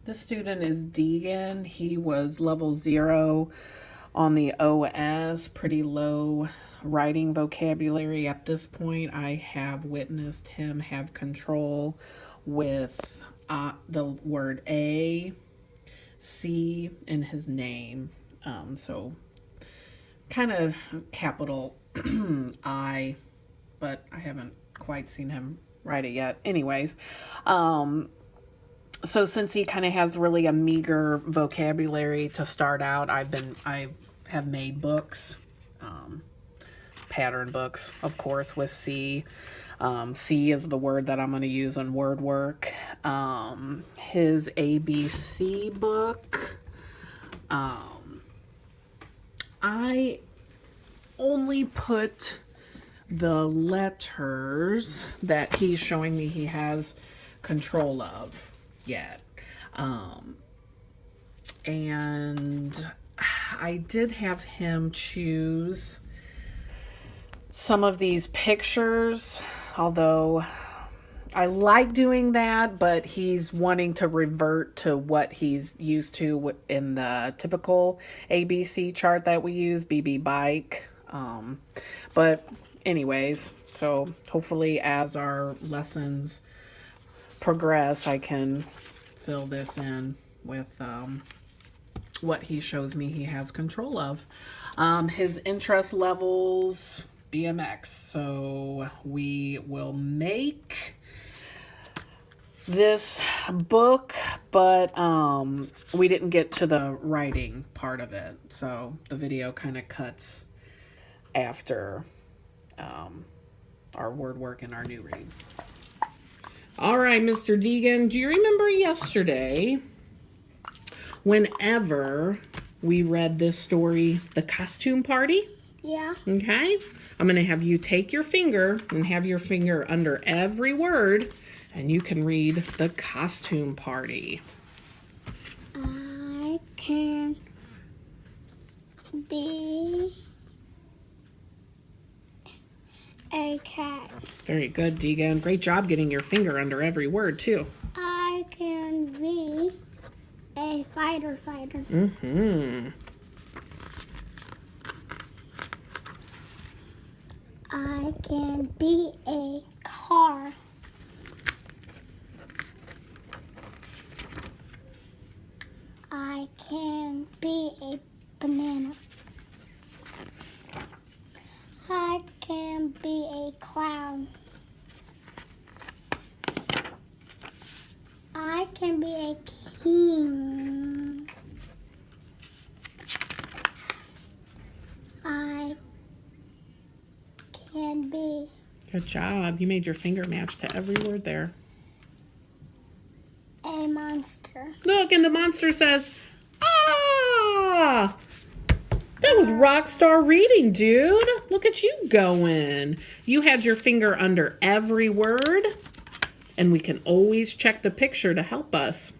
This student is Degan. He was level 0 on the OS, pretty low writing vocabulary at this point. I have witnessed him have control with the word A, C in his name. So kind of capital I, but I haven't quite seen him write it yet. Anyways, so since he kind of has really a meager vocabulary to start out, I have made books, pattern books, of course, with C. C is the word that I'm going to use on word work. His ABC book, I only put the letters that he's showing me he has control of yet. And I did have him choose some of these pictures, although I like doing that, but he's wanting to revert to what he's used to in the typical ABC chart that we use, BB Bike. But anyways, so hopefully as our lessons progress, I can fill this in with what he shows me he has control of. His interest levels, BMX. So we will make this book, but we didn't get to the writing part of it. So the video kind of cuts after our word work and our new read. All right, Mr. Degan, do you remember yesterday whenever we read this story, The Costume Party? Yeah. Okay. I'm going to have you take your finger and have your finger under every word, and you can read The Costume Party. I can be a cat. Very good, Degan. Great job getting your finger under every word, too. I can be a fighter. Mm-hmm. I can be a car. I can be a banana. I can be a clown. I can be a king. I can be Good job. You made your finger match to every word there. a monster. Look, and the monster says, ah! That was rock star reading, dude. Look at you going. You had your finger under every word, and we can always check the picture to help us.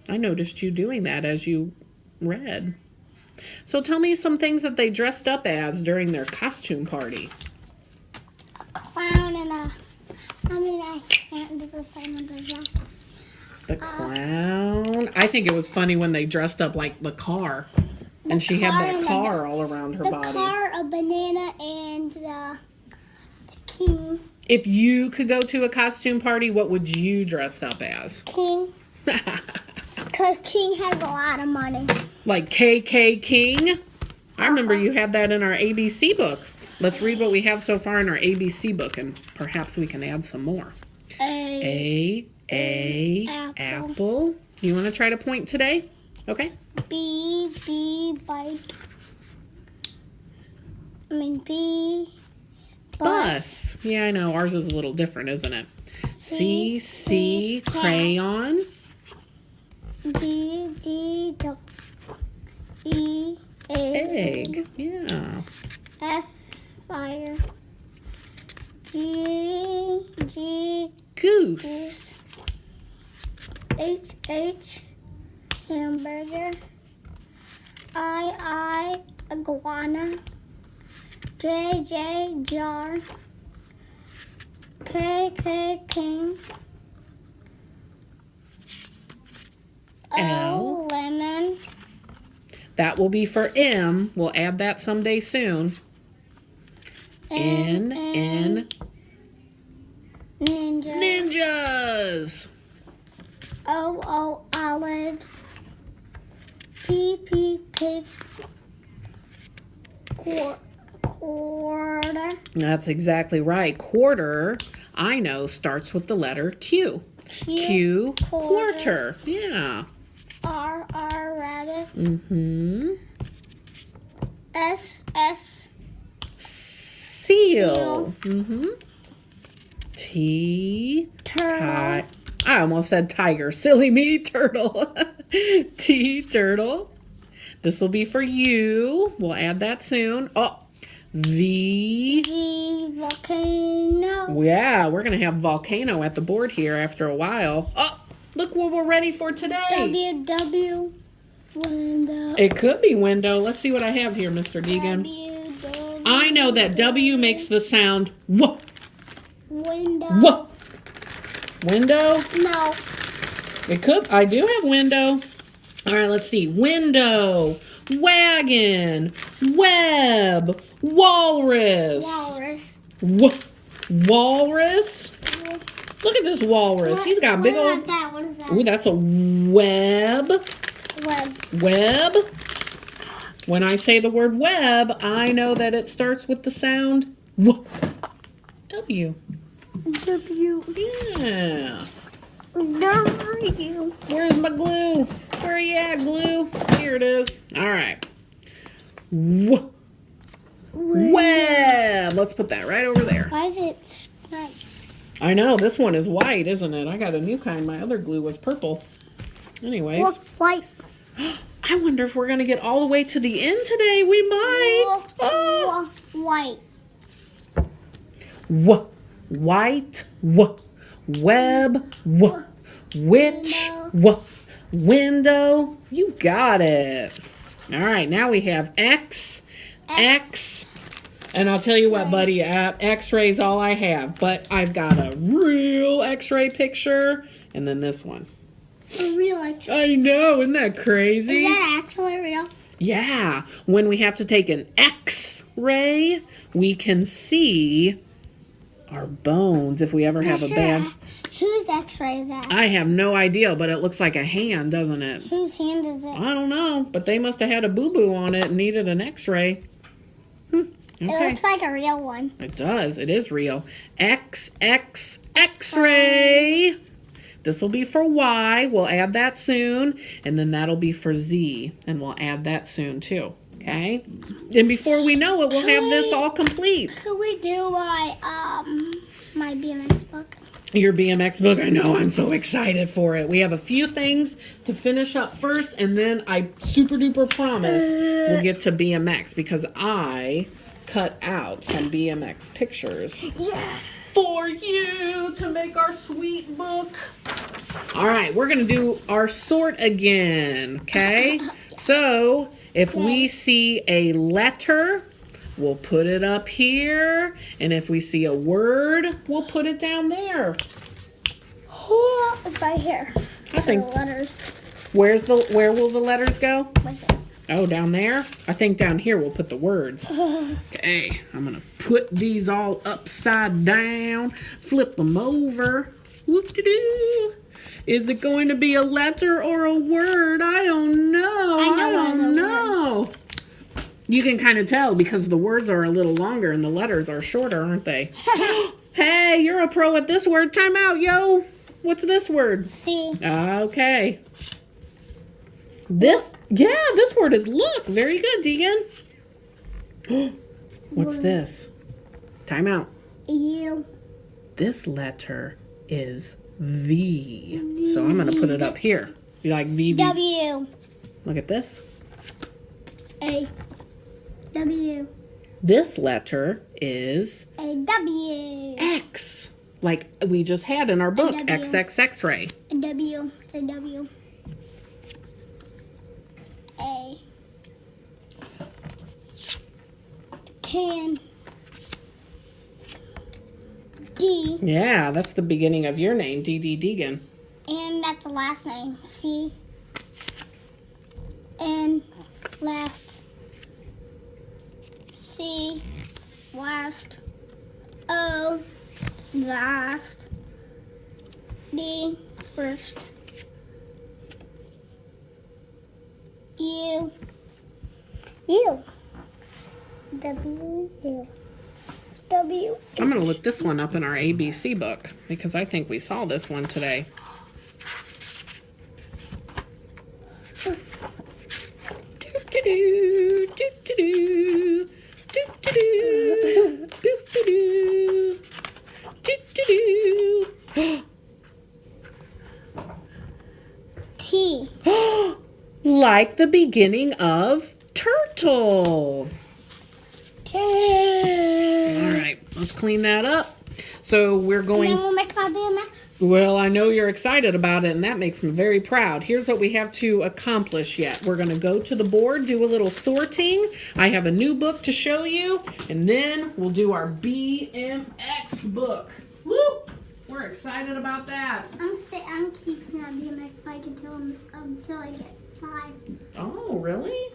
I noticed you doing that as you read. So tell me some things that they dressed up as during their costume party. A clown and I can't do the same one as last. The clown. I think it was funny when they dressed up like the car. And she had that car all around her body. The car, a banana, and the king. If you could go to a costume party, what would you dress up as? King. Because king has a lot of money. Like KK King? I remember you had that in our ABC book. Let's read what we have so far in our ABC book, and perhaps we can add some more. A, apple. You want to try to point today? Okay. B, bike. B, Bus. Yeah, I know. Ours is a little different, isn't it? C, crayon. D, dog. E, Egg. Yeah. F, fire. G, Goose. H, hamburger. I, iguana. J, jar. K, king. That will be for M. We'll add that someday soon. N. Ninja. Ninjas. O. Olives. P. Pig. Quarter. That's exactly right. Quarter, I know, starts with the letter Q. Q, quarter. Yeah. R. Rabbit. Mm-hmm. S. Seal. Mm-hmm. T. Turtle. I almost said tiger. Silly me, turtle. T. Turtle. This will be for you. We'll add that soon. Oh, V. Volcano. Yeah, we're going to have volcano at the board here after a while. Oh, look what we're ready for today. W. Window. It could be window. Let's see what I have here, Mr. Degan. I know that W makes the sound W. Window. W. Window? No. It could. I do have window. All right, let's see. Window, wagon, web, walrus. Walrus? Look at this walrus. He's got big old... What is that? Ooh, that's a web. Web. When I say the word web, I know that it starts with the sound W. W. Yeah. W. Where's my glue? Where are you at, glue? Here it is. All right. Web. Let's put that right over there. Why is it like... I know, this one is white, isn't it? I got a new kind. My other glue was purple. Anyways. Look, white. I wonder if we're going to get all the way to the end today. We might. Oh. White. White. Web. Witch. Window. You got it. All right, now we have X. And I'll tell you what, buddy, X-ray's all I have. But I've got a real X-ray picture. And then this one. A real X-ray. I know, isn't that crazy? Is that actually real? Yeah. When we have to take an X-ray, we can see our bones if we ever have a bad... Whose X-ray is that? I have no idea, but it looks like a hand, doesn't it? Whose hand is it? I don't know, but they must have had a boo-boo on it and needed an X-ray. Okay. It looks like a real one. It does. It is real. X-ray. This will be for Y. We'll add that soon. And then that'll be for Z. And we'll add that soon, too. Okay? And before we know it, we'll have this all complete. Could we do my BMX book? Your BMX book? I know. I'm so excited for it. We have a few things to finish up first. And then I super duper promise we'll get to BMX. Because I cut out some BMX pictures. Yeah. For you to make our sweet book. All right, we're going to do our sort again, okay? So, if we see a letter, we'll put it up here. And if we see a word, we'll put it down there. It's right here. I think. The letters. Where will the letters go? Right there. Oh, down there? I think down here we'll put the words. Okay, I'm going to put these all upside down, flip them over. Whoop-de-doo. Is it going to be a letter or a word? I don't know. I don't know. You can kind of tell because the words are a little longer and the letters are shorter, aren't they? Hey, you're a pro at this word. Time out, yo. What's this word? C. Okay. This word is look. Very good, Degan. What's this? Time out. U. This letter is V. So I'm going to put it up here. You like V? W. Look at this. A. W. This letter is A. W. X. Like we just had in our book, W. XXX-ray. A W. It's a W. A. Can. D. Yeah, that's the beginning of your name, D.D. Degan. And that's the last name. C. N. last. C, last. O, last. D, first. U. U. W. U. W. I'm going to look this one up in our ABC book because I think we saw this one today. Do-do-do, do-do-do, do-do-do, do-do-do, do-do-do. T. Like the beginning of turtle. T. All right, let's clean that up. So we're And going... then we'll make my BMX. Well, I know you're excited about it, and that makes me very proud. Here's what we have to accomplish yet. We're going to go to the board, do a little sorting. I have a new book to show you, and then we'll do our BMX book. Woo! We're excited about that. I'm keeping that BMX bike until I get 5. Oh, really?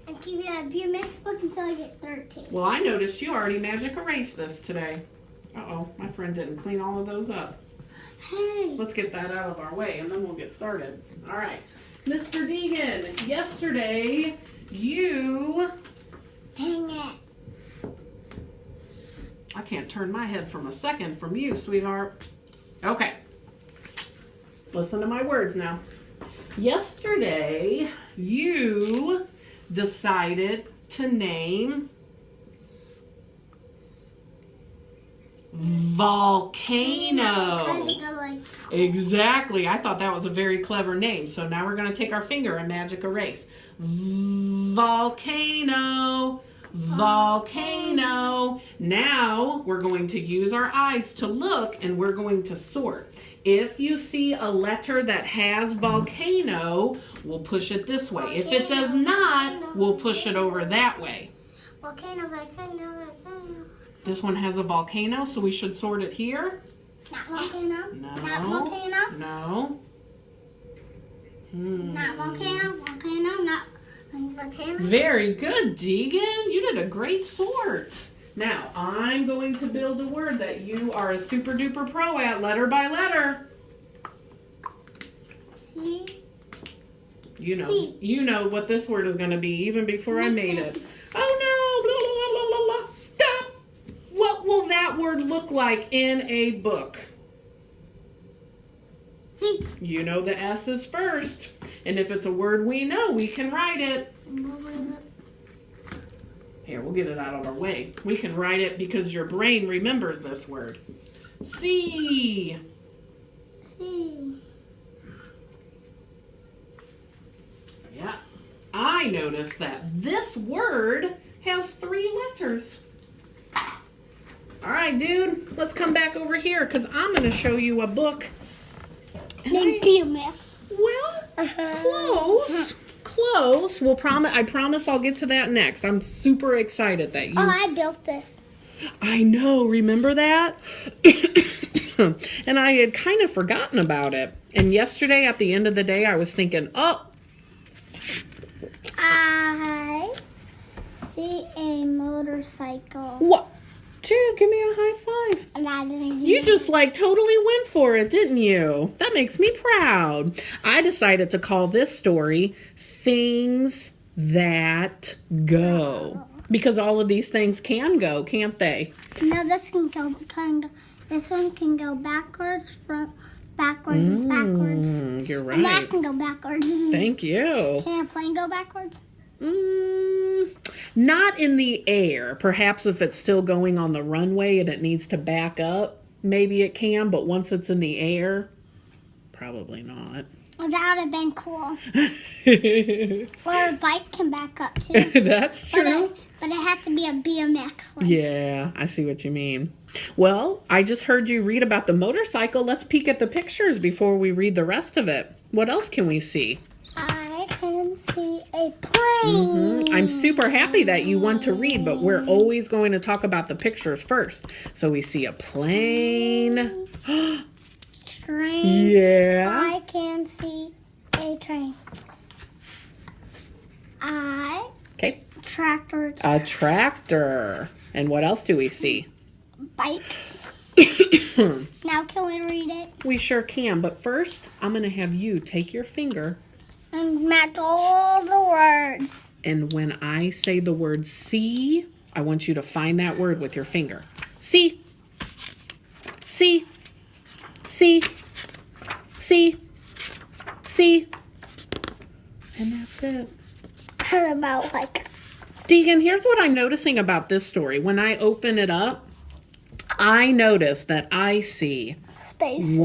I'm keeping that BMX book until I get 13. Well, I noticed you already magic erased this today. Uh-oh, my friend didn't clean all of those up. Hey. Let's get that out of our way, and then we'll get started. All right. Mr. Degan, yesterday you... Dang it. I can't turn my head from a second from you, sweetheart. Okay. Listen to my words now. Yesterday, you decided to name volcano. How's it go like? Exactly. I thought that was a very clever name. So now we're going to take our finger and magic erase. Volcano. Volcano. Now we're going to use our eyes to look and we're going to sort. If you see a letter that has volcano, we'll push it this way. If it does not, we'll push it over that way. Volcano, volcano, volcano. This one has a volcano, so we should sort it here. Not volcano. No. Not volcano. No. Not volcano. Volcano. Not volcano. Very good, Degan. You did a great sort. Now, I'm going to build a word that you are a super duper pro at, letter by letter. C. You know what this word is going to be even before I made it. Oh no! Blah, blah, blah, blah, blah. Stop! What will that word look like in a book? C. You know the S is first. And if it's a word we know, we can write it. Here, we'll get it out of our way. We can write it because your brain remembers this word. C. C. Yeah. I noticed that this word has 3 letters. All right, dude, let's come back over here because I'm going to show you a book. Then BMX. Well, close. Close. I promise I'll get to that next. I'm super excited that you... Oh, I built this. I know. Remember that? And I had kind of forgotten about it. And yesterday at the end of the day, I was thinking, oh. I see a motorcycle. What? Dude, give me a high five. And I didn't even You just totally went for it, didn't you? That makes me proud. I decided to call this story Things That Go. Because all of these things can go, can't they? No, this can go. This one can go backwards, backwards, and backwards. You're right. And that can go backwards. Thank you. Can a plane go backwards? Not in the air. Perhaps if it's still going on the runway and it needs to back up, maybe it can. But once it's in the air, probably not. Well, that would have been cool. Or a bike can back up too. That's true. But it has to be a BMX one. Yeah, I see what you mean. Well, I just heard you read about the motorcycle. Let's peek at the pictures before we read the rest of it. What else can we see? I can see a plane. I'm super happy that you want to read, but we're always going to talk about the pictures first. So we see a plane. Train. Yeah. I can see a train. I tractor. A tractor. And what else do we see? Bike. Now can we read it? We sure can, but first I'm going to have you take your finger. And match all the words. And when I say the word see, I want you to find that word with your finger. See. See. See. See. See. And that's it. How about like... Degan, here's what I'm noticing about this story. When I open it up, I notice that I see... spaces.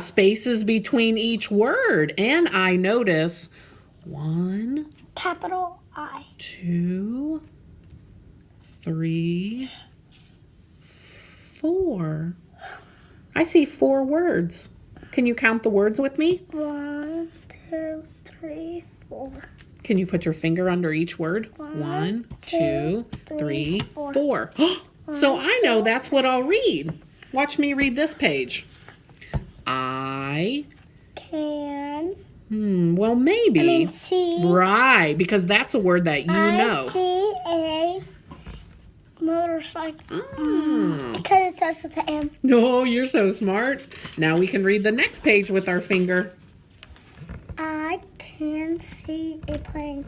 Spaces between each word. And I notice 1, Capital I. 2, 3, 4. I see 4 words. Can you count the words with me? 1, 2, 3, 4. Can you put your finger under each word? 1, 2, 3, 4. So I know that's what I'll read. Watch me read this page. I Can. well, maybe. I mean, see. Right, because that's a word that you know. I see a motorcycle. Mm. Because it starts with an M. Oh, you're so smart. Now we can read the next page with our finger. I can see a plane.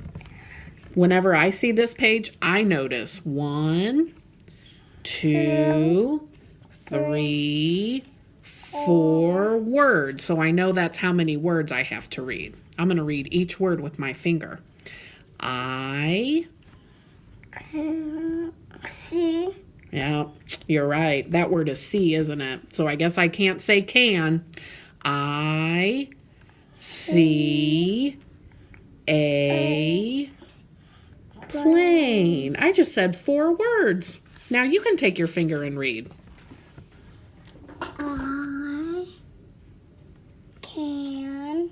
Whenever I see this page, I notice 1, 2, 3, 4 words. So I know that's how many words I have to read. I'm going to read each word with my finger. I can see. Yeah, you're right. That word is see, isn't it? So I guess I can't say can. I see a plane. I just said 4 words. Now you can take your finger and read. I can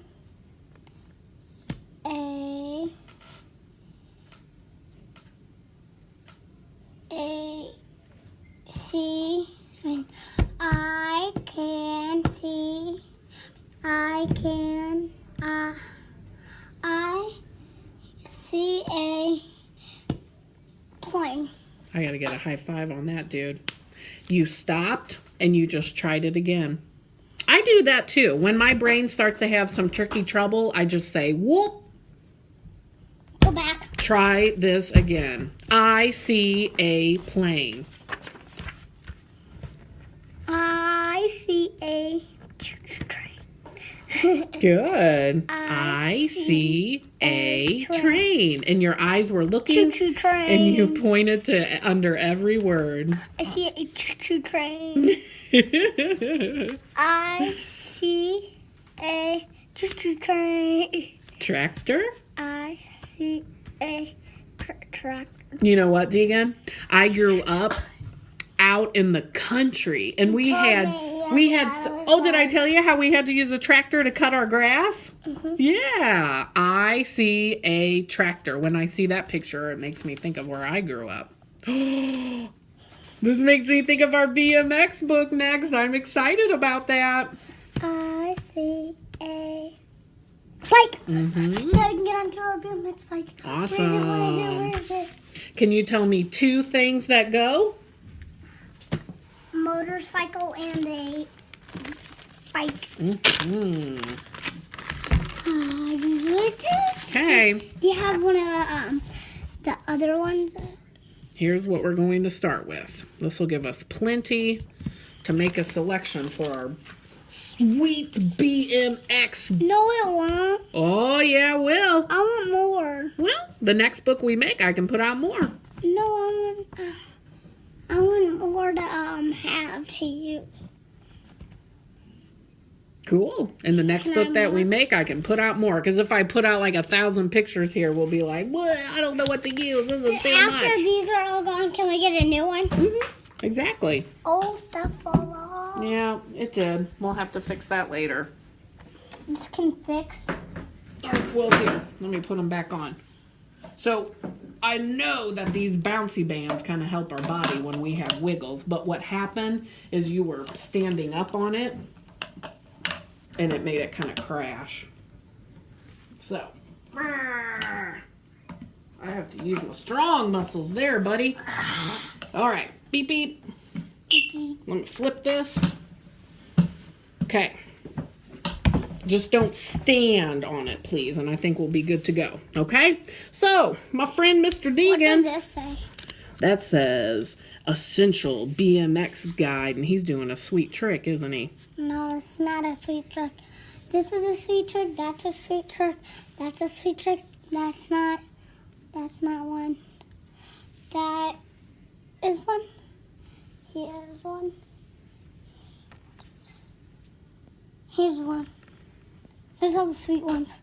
see. I can see. I see a plane. I gotta get a high five on that, dude. You stopped and you just tried it again. I do that too. When my brain starts to have some tricky trouble, I just say, whoop. Go back. Try this again. I see a plane. I see a train. Good. I see a train. And your eyes were looking. Choo-choo train. And you pointed to under every word. I see a choo-choo train. I see a choo-choo train. Tractor? I see a tractor. You know what, Degan? I grew up out in the country, and we had did I tell you how we had to use a tractor to cut our grass? Mm-hmm. Yeah, I see a tractor. When I see that picture, it makes me think of where I grew up. This makes me think of our BMX book next. I'm excited about that. I see a bike. Mm-hmm. Now I can get onto our BMX bike. Awesome. Where is it? Can you tell me 2 things that go? Motorcycle and a bike. Mm-hmm. I just like this. Okay. Do you have one of the other ones? Here's what we're going to start with. This will give us plenty to make a selection for our sweet BMX. No, it won't. Oh, yeah, it will. I want more. Well, the next book we make, I can put out more. No, I want more to have to you. Cool. And the next book that we make, I can put out more. Because if I put out like 1,000 pictures here, we'll be like, what? I don't know what to use. This is too much. After these are all gone, can we get a new one? Mm-hmm. Exactly. Oh, that fell off. Yeah, it did. We'll have to fix that later. This can fix. Well, here, let me put them back on. So, I know that these bouncy bands kind of help our body when we have wiggles, but what happened is you were standing up on it, and it made it kind of crash. So, I have to use my strong muscles there, buddy. All right. Beep, beep. Let me flip this. Okay. Just don't stand on it, please, and I think we'll be good to go. Okay? So, my friend Mr. Degan. What does this say? That says Essential BMX Guide, and he's doing a sweet trick, isn't he? No, it's not a sweet trick. This is a sweet trick. That's a sweet trick. That's a sweet trick. That's not one. That is one. Here's one. Here's one. Here's all the sweet ones.